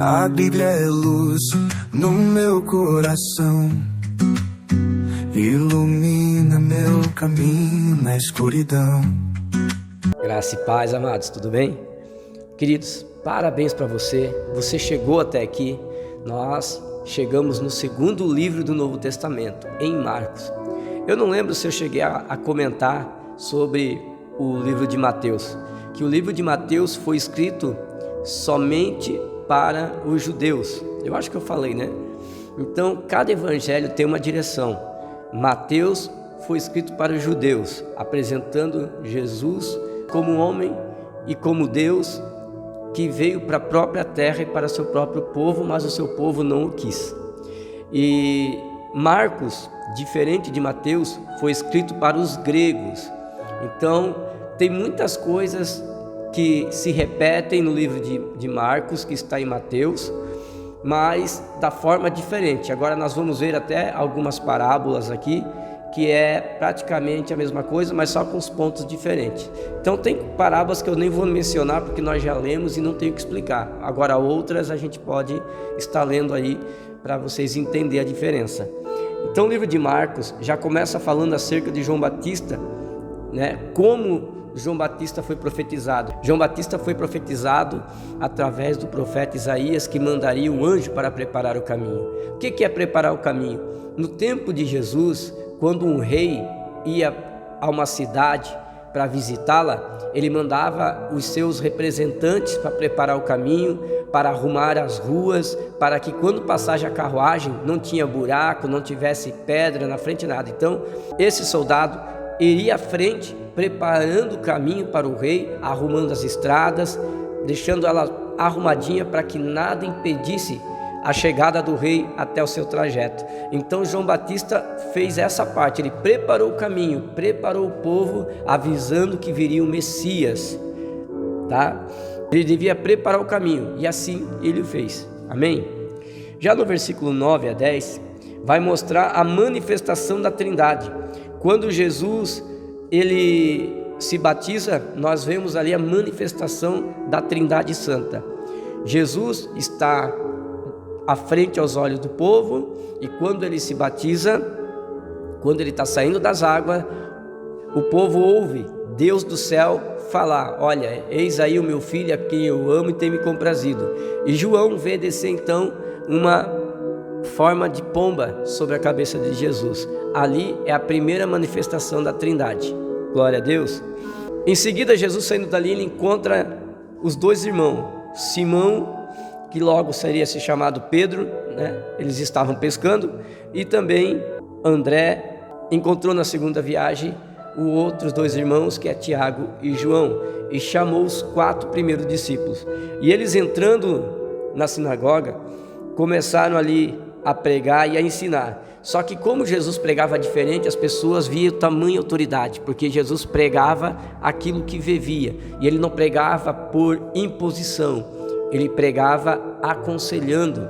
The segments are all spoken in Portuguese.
A Bíblia é luz no meu coração, ilumina meu caminho na escuridão. Graça e paz, amados, tudo bem? Queridos, parabéns para você, você chegou até aqui. Nós chegamos no segundo livro do Novo Testamento, em Marcos. Eu não lembro se eu cheguei a comentar sobre o livro de Mateus, que o livro de Mateus foi escrito somente para os judeus. Eu acho que eu falei, né? Então, cada evangelho tem uma direção. Mateus foi escrito para os judeus, apresentando Jesus como homem e como Deus que veio para a própria terra e para seu próprio povo, mas o seu povo não o quis. E Marcos, diferente de Mateus, foi escrito para os gregos. Então, tem muitas coisas que se repetem no livro de Marcos, que está em Mateus, mas da forma diferente. Agora nós vamos ver até algumas parábolas aqui, que é praticamente a mesma coisa, mas só com os pontos diferentes. Então tem parábolas que eu nem vou mencionar, porque nós já lemos e não tenho que explicar. Agora outras a gente pode estar lendo aí, para vocês entenderem a diferença. Então o livro de Marcos já começa falando acerca de João Batista, né? Como João Batista foi profetizado. João Batista foi profetizado através do profeta Isaías, que mandaria um anjo para preparar o caminho. O que é preparar o caminho? No tempo de Jesus, quando um rei ia a uma cidade para visitá-la, ele mandava os seus representantes para preparar o caminho, para arrumar as ruas, para que quando passasse a carruagem não tinha buraco, não tivesse pedra na frente, nada. Então, esse soldado iria à frente, preparando o caminho para o rei, arrumando as estradas, deixando ela arrumadinha para que nada impedisse a chegada do rei até o seu trajeto. Então João Batista fez essa parte, ele preparou o caminho, preparou o povo, avisando que viria o Messias, tá? Ele devia preparar o caminho, e assim ele o fez, amém? Já no versículo 9 a 10, vai mostrar a manifestação da Trindade. Quando Jesus ele se batiza, nós vemos ali a manifestação da Trindade Santa. Jesus está à frente aos olhos do povo, e quando ele se batiza, quando ele está saindo das águas, o povo ouve Deus do céu falar: olha, eis aí o meu filho a quem eu amo e tem me comprazido. E João vê descer então uma forma de pomba sobre a cabeça de Jesus. Ali é a primeira manifestação da Trindade. Glória a Deus. Em seguida, Jesus saindo dali, ele encontra os dois irmãos, Simão, que logo seria se chamado Pedro, né? Eles estavam pescando, e também André encontrou na segunda viagem os outros dois irmãos, que é Tiago e João, e chamou os 4 primeiros discípulos. E eles, entrando na sinagoga, começaram ali a pregar e a ensinar. Só que como Jesus pregava diferente, as pessoas viam tamanha autoridade, porque Jesus pregava aquilo que vivia, e ele não pregava por imposição, ele pregava aconselhando,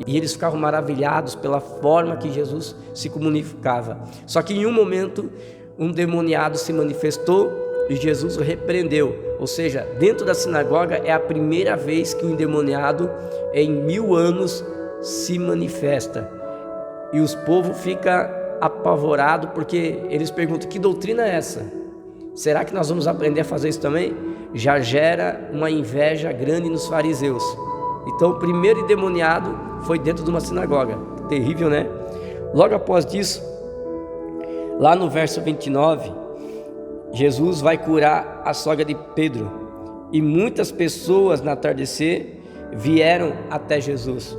e eles ficavam maravilhados pela forma que Jesus se comunicava. Só que em um momento, um demoniado se manifestou e Jesus o repreendeu. Ou seja, dentro da sinagoga é a primeira vez que um endemoniado em 1000 anos se manifesta, e os povos ficam apavorados, porque eles perguntam: que doutrina é essa? Será que nós vamos aprender a fazer isso também? Já gera uma inveja grande nos fariseus. Então o primeiro endemoniado foi dentro de uma sinagoga. Terrível, né? Logo após disso, lá no verso 29, Jesus vai curar a sogra de Pedro, e muitas pessoas no atardecer vieram até Jesus.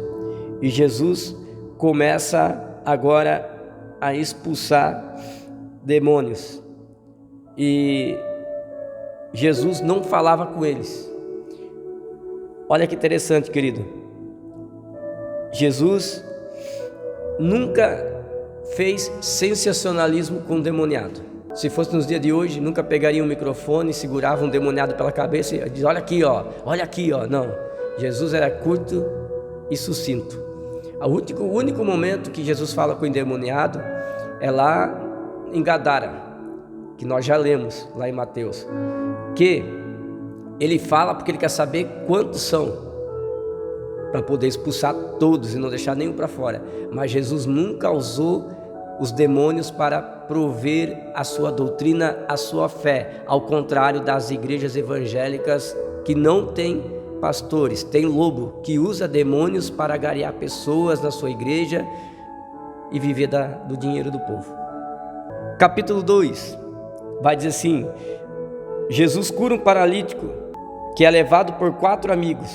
E Jesus começa agora a expulsar demônios. E Jesus não falava com eles. Olha que interessante, querido. Jesus nunca fez sensacionalismo com o demoniado. Se fosse nos dias de hoje, nunca pegaria um microfone, segurava um demoniado pela cabeça e dizia: olha aqui, ó, olha aqui, ó. Não, Jesus era curto e sucinto. O único momento que Jesus fala com o endemoniado é lá em Gadara, que nós já lemos lá em Mateus, que ele fala porque ele quer saber quantos são. para poder expulsar todos e não deixar nenhum para fora. Mas Jesus nunca usou os demônios para prover a sua doutrina, a sua fé, ao contrário das igrejas evangélicas que não têm pastores, tem lobo que usa demônios para agariar pessoas na sua igreja e viver do dinheiro do povo. Capítulo 2 vai dizer assim: Jesus cura um paralítico que é levado por 4 amigos.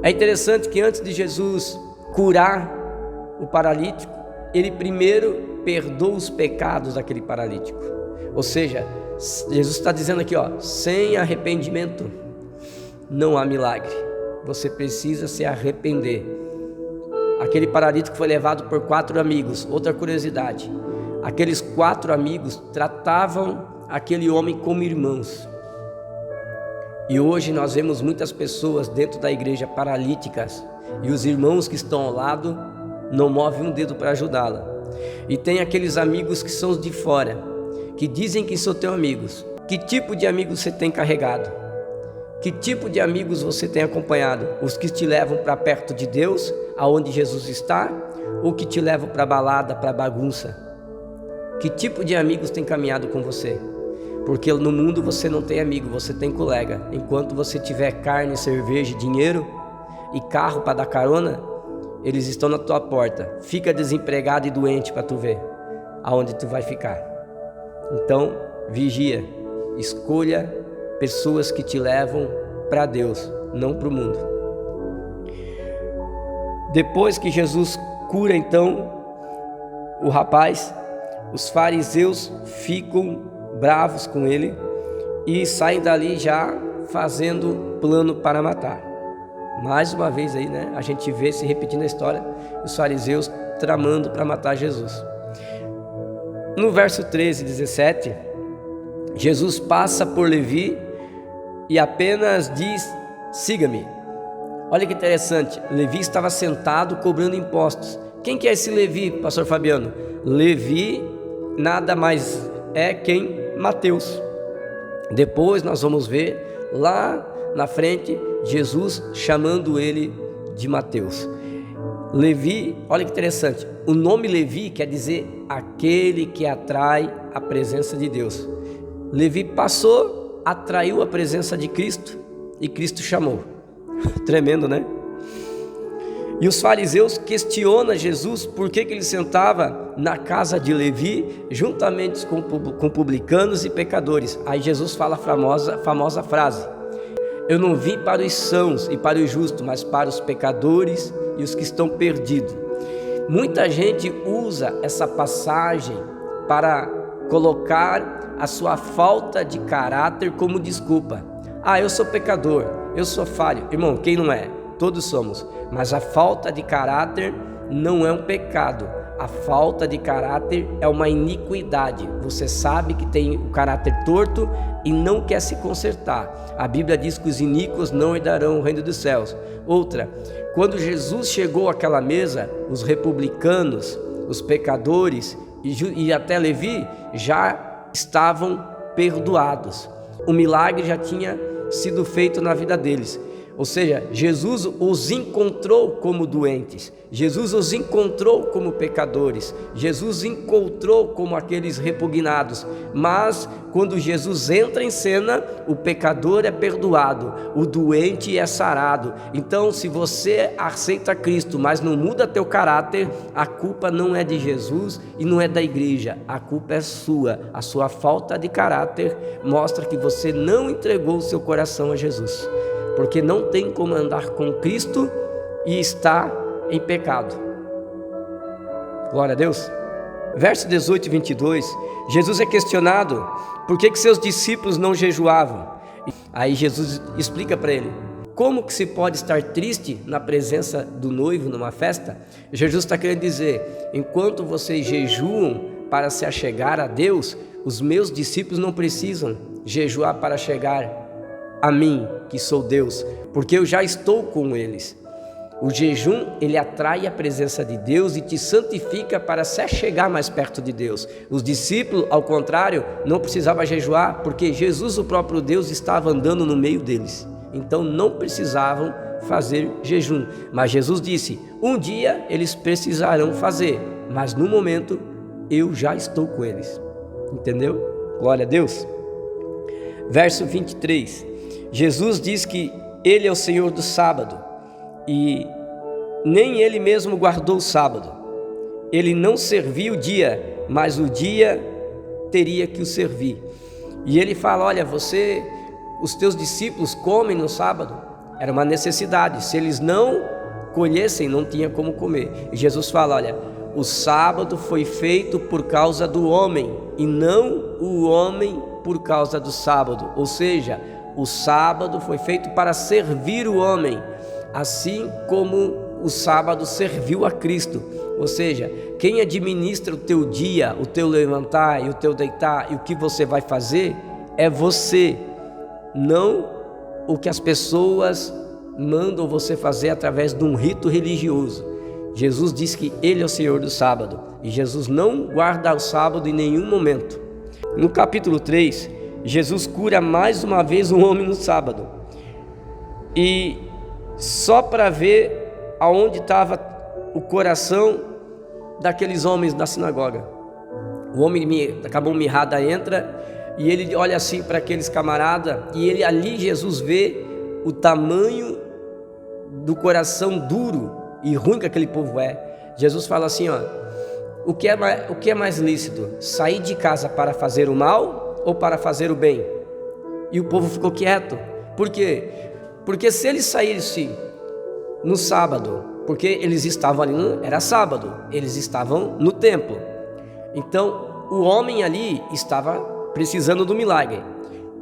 É interessante que antes de Jesus curar o paralítico, ele primeiro perdoa os pecados daquele paralítico. Ou seja, Jesus está dizendo aqui, sem arrependimento não há milagre. Você precisa se arrepender. Aquele paralítico foi levado por 4 amigos. Outra curiosidade: aqueles 4 amigos tratavam aquele homem como irmãos. E hoje nós vemos muitas pessoas dentro da igreja paralíticas e os irmãos que estão ao lado não movem um dedo para ajudá-la. E tem aqueles amigos que são os de fora, que dizem que são teus amigos. Que tipo de amigos você tem carregado? Que tipo de amigos você tem acompanhado? Os que te levam para perto de Deus, aonde Jesus está, ou que te levam para balada, para bagunça? Que tipo de amigos tem caminhado com você? Porque no mundo você não tem amigo, você tem colega. Enquanto você tiver carne, cerveja, dinheiro e carro para dar carona, eles estão na tua porta. Fica desempregado e doente para tu ver aonde tu vai ficar. Então, vigia, escolha pessoas que te levam para Deus, não para o mundo. Depois que Jesus cura então o rapaz, os fariseus ficam bravos com ele e saem dali já fazendo plano para matar. Mais uma vez aí, a gente vê se repetindo a história, os fariseus tramando para matar Jesus. No verso 13 e 17, Jesus passa por Levi e apenas diz: siga-me. Olha que interessante, Levi estava sentado cobrando impostos. Quem que é esse Levi, pastor Fabiano? Levi nada mais é quem? Mateus. Depois nós vamos ver lá na frente Jesus chamando ele de Mateus. Levi, olha que interessante, o nome Levi quer dizer aquele que atrai a presença de Deus. Levi passou, atraiu a presença de Cristo e Cristo chamou. Tremendo, né? E os fariseus questionam Jesus por que ele sentava na casa de Levi juntamente com publicanos e pecadores. Aí Jesus fala a famosa frase: eu não vim para os sãos e para os justos, mas para os pecadores e os que estão perdidos. Muita gente usa essa passagem para colocar a sua falta de caráter como desculpa. Eu sou pecador, eu sou falho. Irmão, quem não é? Todos somos, mas a falta de caráter não é um pecado. A falta de caráter é uma iniquidade. Você sabe que tem o caráter torto e não quer se consertar. A Bíblia diz que os iníquos não herdarão o reino dos céus. Outra, quando Jesus chegou àquela mesa, os republicanos, os pecadores e até Levi já estavam perdoados. O milagre já tinha sido feito na vida deles. Ou seja, Jesus os encontrou como doentes, Jesus os encontrou como pecadores, Jesus os encontrou como aqueles repugnados. Mas quando Jesus entra em cena, o pecador é perdoado, o doente é sarado. Então, se você aceita Cristo, mas não muda teu caráter, a culpa não é de Jesus e não é da igreja, a culpa é sua. A sua falta de caráter mostra que você não entregou o seu coração a Jesus. Porque não tem como andar com Cristo e estar em pecado. Glória a Deus. Verso 18 e 22, Jesus é questionado por que seus discípulos não jejuavam. Aí Jesus explica para ele: como que se pode estar triste na presença do noivo numa festa? Jesus está querendo dizer: enquanto vocês jejuam para se achegar a Deus, os meus discípulos não precisam jejuar para chegar a mim, que sou Deus, porque eu já estou com eles. O jejum, ele atrai a presença de Deus e te santifica para se chegar mais perto de Deus. Os discípulos, ao contrário, não precisavam jejuar, porque Jesus, o próprio Deus, estava andando no meio deles. Então não precisavam fazer jejum. Mas Jesus disse: um dia eles precisarão fazer, mas no momento eu já estou com eles. Entendeu? Glória a Deus. Verso 23. Jesus diz que Ele é o Senhor do sábado e nem Ele mesmo guardou o sábado. Ele não serviu o dia, mas o dia teria que o servir. E Ele fala: olha, os teus discípulos comem no sábado. Era uma necessidade. Se eles não colhessem, não tinha como comer. E Jesus fala: olha, o sábado foi feito por causa do homem e não o homem por causa do sábado. Ou seja, o sábado foi feito para servir o homem, assim como o sábado serviu a Cristo. Ou seja, quem administra o teu dia, o teu levantar e o teu deitar e o que você vai fazer é você, não o que as pessoas mandam você fazer através de um rito religioso. Jesus diz que Ele é o Senhor do sábado e Jesus não guarda o sábado em nenhum momento. No capítulo 3, Jesus cura mais uma vez um homem no sábado, e só para ver aonde estava o coração daqueles homens da sinagoga. O homem acabou mirrada entra e ele olha assim para aqueles camaradas, e ele ali, Jesus vê o tamanho do coração duro e ruim que aquele povo é. Jesus fala assim: ó, o que é mais lícito? Sair de casa para fazer o mal ou para fazer o bem? E o povo ficou quieto. Por quê? Porque se eles saíssem no sábado, porque eles estavam ali, era sábado, eles estavam no templo. Então o homem ali estava precisando do milagre.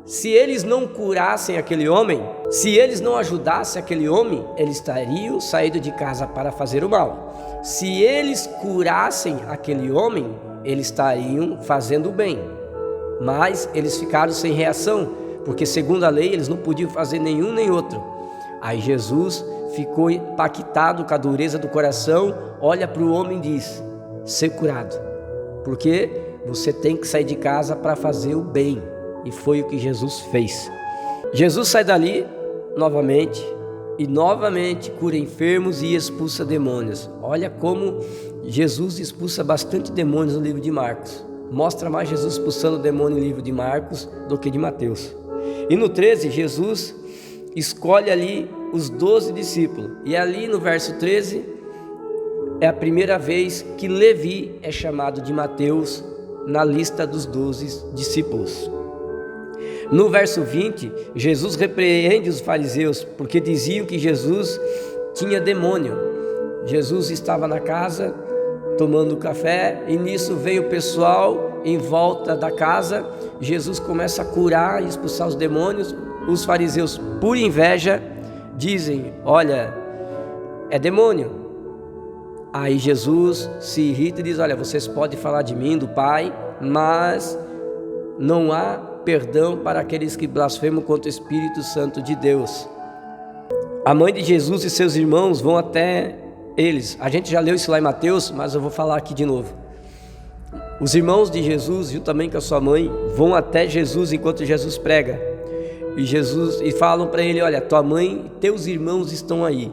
Se eles não curassem aquele homem, se eles não ajudassem aquele homem, eles estariam saindo de casa para fazer o mal. Se eles curassem aquele homem, eles estariam fazendo o bem. Mas eles ficaram sem reação, porque segundo a lei eles não podiam fazer nenhum nem outro. Aí Jesus ficou impactado com a dureza do coração, olha para o homem e diz: ser curado, porque você tem que sair de casa para fazer o bem. E foi o que Jesus fez. Jesus sai dali novamente e novamente cura enfermos e expulsa demônios. Olha como Jesus expulsa bastante demônios no livro de Marcos. Mostra mais Jesus expulsando demônio no livro de Marcos do que de Mateus. E no 13, Jesus escolhe ali os 12 discípulos. E ali no verso 13 é a primeira vez que Levi é chamado de Mateus na lista dos 12 discípulos. No verso 20, Jesus repreende os fariseus porque diziam que Jesus tinha demônio. Jesus estava na casa tomando café e nisso veio o pessoal em volta da casa. Jesus começa a curar e expulsar os demônios. Os fariseus, por inveja, dizem: olha, é demônio. Aí Jesus se irrita e diz: olha, vocês podem falar de mim, do Pai, mas não há perdão para aqueles que blasfemam contra o Espírito Santo de Deus. A mãe de Jesus e seus irmãos vão até eles. A gente já leu isso lá em Mateus, mas eu vou falar aqui de novo. Os irmãos de Jesus, juntamente com a sua mãe, vão até Jesus enquanto Jesus prega. E falam para ele: olha, tua mãe e teus irmãos estão aí.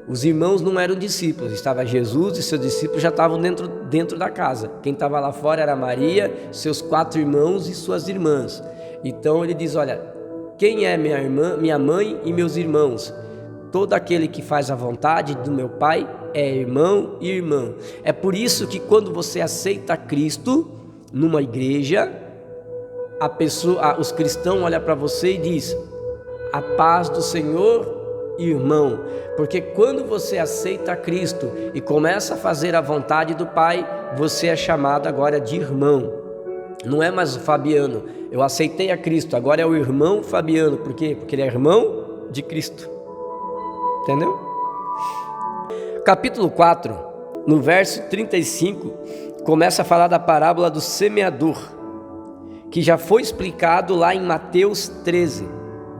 Os irmãos não eram discípulos, estava Jesus e seus discípulos já estavam dentro da casa. Quem estava lá fora era Maria, seus 4 irmãos e suas irmãs. Então ele diz: olha, quem é minha irmã, minha mãe e meus irmãos? Todo aquele que faz a vontade do meu Pai é irmão e irmã. É por isso que quando você aceita Cristo numa igreja, os cristãos olham para você e diz: a paz do Senhor, irmão. Porque quando você aceita Cristo e começa a fazer a vontade do Pai, você é chamado agora de irmão. Não é mais o Fabiano. Eu aceitei a Cristo, agora é o irmão Fabiano. Por quê? Porque ele é irmão de Cristo. Entendeu? Capítulo 4, no verso 35, começa a falar da parábola do semeador, que já foi explicado lá em Mateus 13.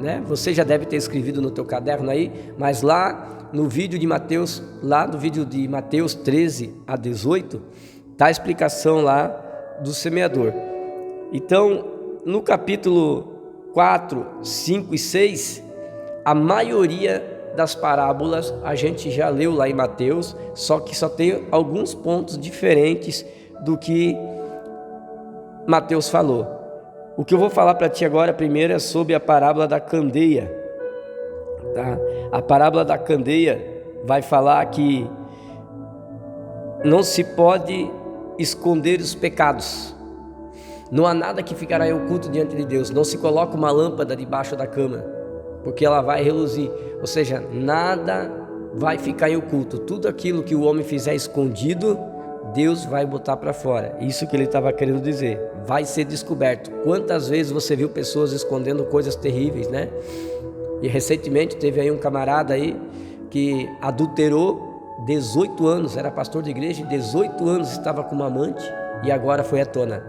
Né? Você já deve ter escrevido no teu caderno aí, mas lá no vídeo de Mateus, lá no vídeo de Mateus 13 a 18, está a explicação lá do semeador. Então, no capítulo 4, 5 e 6, a maioria das parábolas a gente já leu lá em Mateus, só que só tem alguns pontos diferentes do que Mateus falou. O que eu vou falar para ti agora primeiro é sobre a parábola da candeia. Tá? A parábola da candeia vai falar que não se pode esconder os pecados. Não há nada que ficará oculto diante de Deus. Não se coloca uma lâmpada debaixo da cama, porque ela vai reluzir. Ou seja, nada vai ficar em oculto. Tudo aquilo que o homem fizer escondido, Deus vai botar para fora. Isso que ele estava querendo dizer. Vai ser descoberto. Quantas vezes você viu pessoas escondendo coisas terríveis, né? E recentemente teve aí um camarada aí que adulterou 18 anos, era pastor de igreja, 18 anos estava com uma amante e agora foi à tona.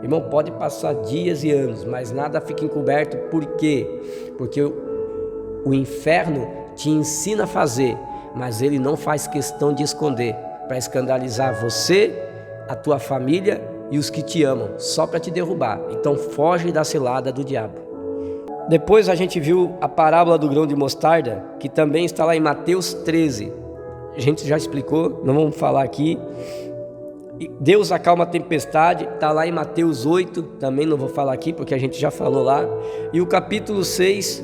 Irmão, pode passar dias e anos, mas nada fica encoberto. Por quê? Porque o inferno te ensina a fazer, mas ele não faz questão de esconder, para escandalizar você, a tua família e os que te amam, só para te derrubar. Então foge da cilada do diabo. Depois a gente viu a parábola do grão de mostarda, que também está lá em Mateus 13. A gente já explicou, não vamos falar aqui. Deus acalma a tempestade, está lá em Mateus 8, também não vou falar aqui porque a gente já falou lá. E o capítulo 6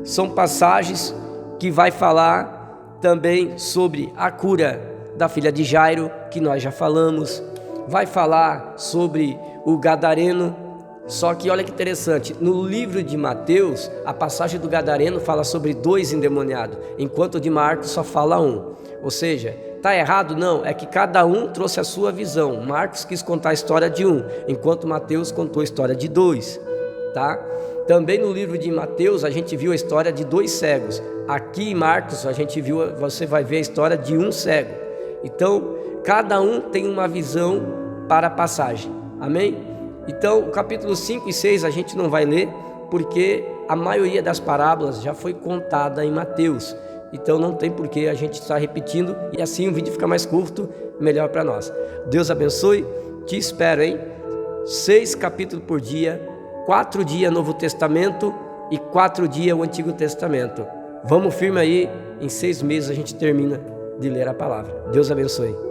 são passagens que vai falar também sobre a cura da filha de Jairo, que nós já falamos. Vai falar sobre o gadareno. Só que olha que interessante, no livro de Mateus, a passagem do gadareno fala sobre 2 endemoniados, enquanto o de Marcos só fala 1. Ou seja, está errado? Não, é que cada um trouxe a sua visão. Marcos quis contar a história de 1, enquanto Mateus contou a história de 2, tá? Também no livro de Mateus a gente viu a história de 2 cegos. Aqui em Marcos a gente viu, você vai ver a história de 1 cego. Então, cada um tem uma visão para a passagem. Amém? Então, o capítulo 5 e 6 a gente não vai ler, porque a maioria das parábolas já foi contada em Mateus. Então não tem por que a gente estar repetindo, e assim o vídeo fica mais curto, melhor para nós. Deus abençoe, te espero, hein? 6 capítulos por dia, 4 dias Novo Testamento e 4 dias o Antigo Testamento. Vamos firme aí, em 6 meses a gente termina de ler a palavra. Deus abençoe.